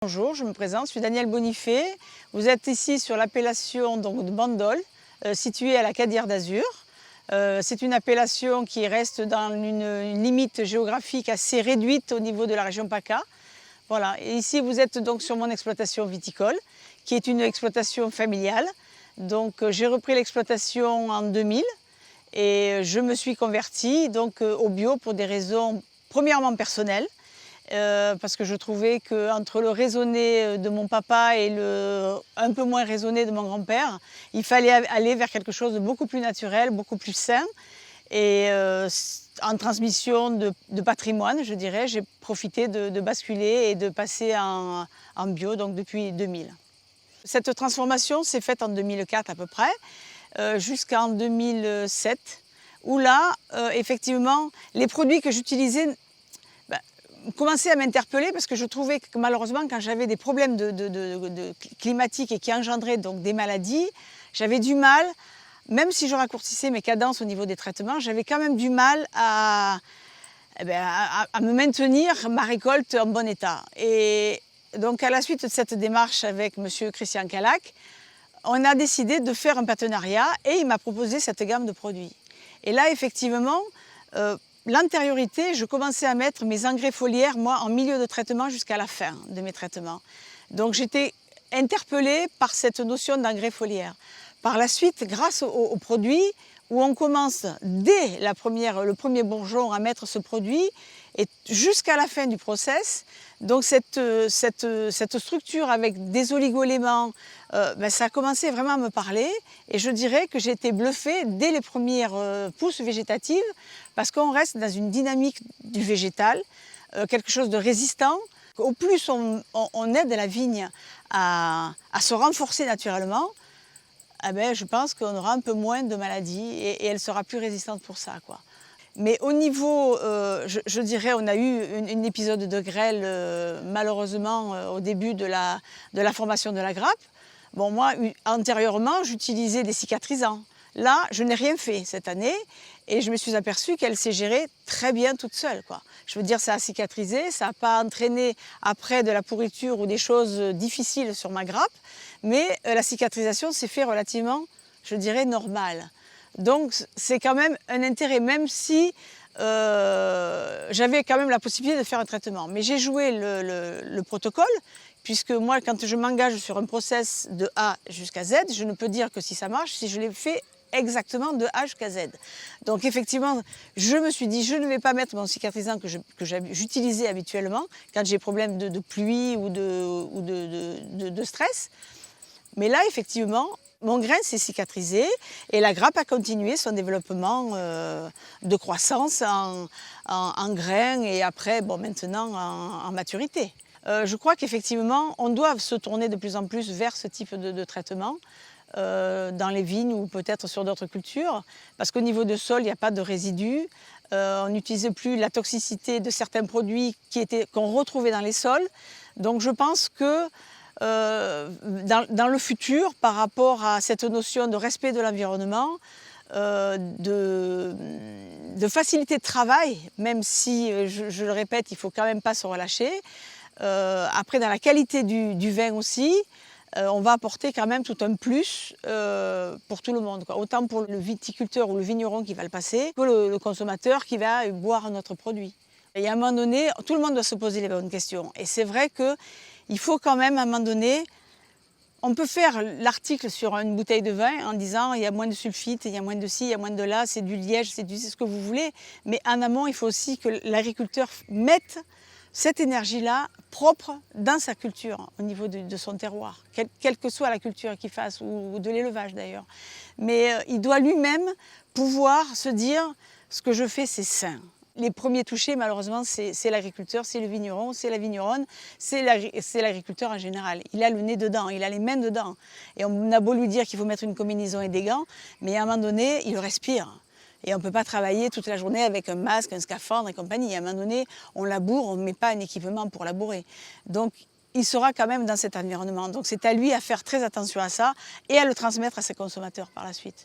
Bonjour, je me présente, je suis Danielle Bonifay. Vous êtes ici sur l'appellation de Bandol, située à la Cadière d'Azur. C'est une appellation qui reste dans une limite géographique assez réduite au niveau de la région PACA. Voilà. Et ici, vous êtes donc sur mon exploitation viticole, qui est une exploitation familiale. Donc, j'ai repris l'exploitation en 2000 et je me suis convertie donc, au bio pour des raisons premièrement personnelles. Parce que je trouvais qu'entre le raisonné de mon papa et le un peu moins raisonné de mon grand-père, il fallait aller vers quelque chose de beaucoup plus naturel, beaucoup plus sain. Et en transmission de patrimoine, je dirais, j'ai profité de basculer et de passer en bio donc depuis 2000. Cette transformation s'est faite en 2004 à peu près, jusqu'en 2007, où là, effectivement, les produits que j'utilisais commençait à m'interpeller parce que je trouvais que malheureusement quand j'avais des problèmes climatiques et qui engendraient donc des maladies, j'avais du mal, même si je raccourcissais mes cadences au niveau des traitements, j'avais quand même du mal à me maintenir ma récolte en bon état. Et donc à la suite de cette démarche avec monsieur Christian Calac, on a décidé de faire un partenariat et il m'a proposé cette gamme de produits. Et là effectivement, l'antériorité, je commençais à mettre mes engrais foliaires, moi, en milieu de traitement jusqu'à la fin de mes traitements. Donc j'étais interpellée par cette notion d'engrais foliaire. Par la suite, grâce aux produits, où on commence dès le premier bourgeon à mettre ce produit, et jusqu'à la fin du process, donc cette structure avec des oligoéléments, ça a commencé vraiment à me parler et je dirais que j'ai été bluffée dès les premières pousses végétatives parce qu'on reste dans une dynamique du végétal, quelque chose de résistant. Au plus on aide la vigne à se renforcer naturellement, je pense qu'on aura un peu moins de maladies et elle sera plus résistante pour ça, quoi. Mais au niveau, je dirais, on a eu un épisode de grêle malheureusement au début de la formation de la grappe. Bon, moi, antérieurement, j'utilisais des cicatrisants. Là, je n'ai rien fait cette année et je me suis aperçue qu'elle s'est gérée très bien toute seule, quoi. Je veux dire, ça a cicatrisé, ça n'a pas entraîné après de la pourriture ou des choses difficiles sur ma grappe, mais la cicatrisation s'est fait relativement, je dirais, normale. Donc c'est quand même un intérêt, même si j'avais quand même la possibilité de faire un traitement. Mais j'ai joué le protocole, puisque moi, quand je m'engage sur un process de A jusqu'à Z, je ne peux dire que si ça marche, si je l'ai fait exactement de A jusqu'à Z. Donc effectivement, je me suis dit, je ne vais pas mettre mon cicatrisant que j'utilisais habituellement quand j'ai problème de pluie ou de stress. Mais là, effectivement, mon grain s'est cicatrisé et la grappe a continué son développement de croissance en grain et après, bon, maintenant en maturité. Je crois qu'effectivement, on doit se tourner de plus en plus vers ce type de traitement dans les vignes ou peut-être sur d'autres cultures, parce qu'au niveau de sol, il n'y a pas de résidus. On n'utilise plus la toxicité de certains produits qu'on retrouvait dans les sols. Donc je pense que dans le futur, par rapport à cette notion de respect de l'environnement, de facilité de travail, même si, je le répète, il ne faut quand même pas se relâcher. Après, dans la qualité du vin aussi, on va apporter quand même tout un plus pour tout le monde, quoi. Autant pour le viticulteur ou le vigneron qui va le passer, que le consommateur qui va boire notre produit. Et à un moment donné, tout le monde doit se poser les bonnes questions. Et c'est vrai qu'il faut quand même, à un moment donné, on peut faire l'article sur une bouteille de vin en disant il y a moins de sulfite, il y a moins de ci, il y a moins de là, c'est du liège, c'est ce que vous voulez. Mais en amont, il faut aussi que l'agriculteur mette cette énergie-là propre dans sa culture, au niveau de son terroir, quelle que soit la culture qu'il fasse, ou de l'élevage d'ailleurs. Mais il doit lui-même pouvoir se dire ce que je fais, c'est sain. Les premiers touchés, malheureusement, c'est l'agriculteur, c'est le vigneron, c'est la vigneronne, c'est l'agriculteur en général. Il a le nez dedans, il a les mains dedans. Et on a beau lui dire qu'il faut mettre une combinaison et des gants, mais à un moment donné, il respire. Et on ne peut pas travailler toute la journée avec un masque, un scaphandre et compagnie. À un moment donné, on laboure, on ne met pas un équipement pour labourer. Donc, il sera quand même dans cet environnement. Donc, c'est à lui à faire très attention à ça et à le transmettre à ses consommateurs par la suite.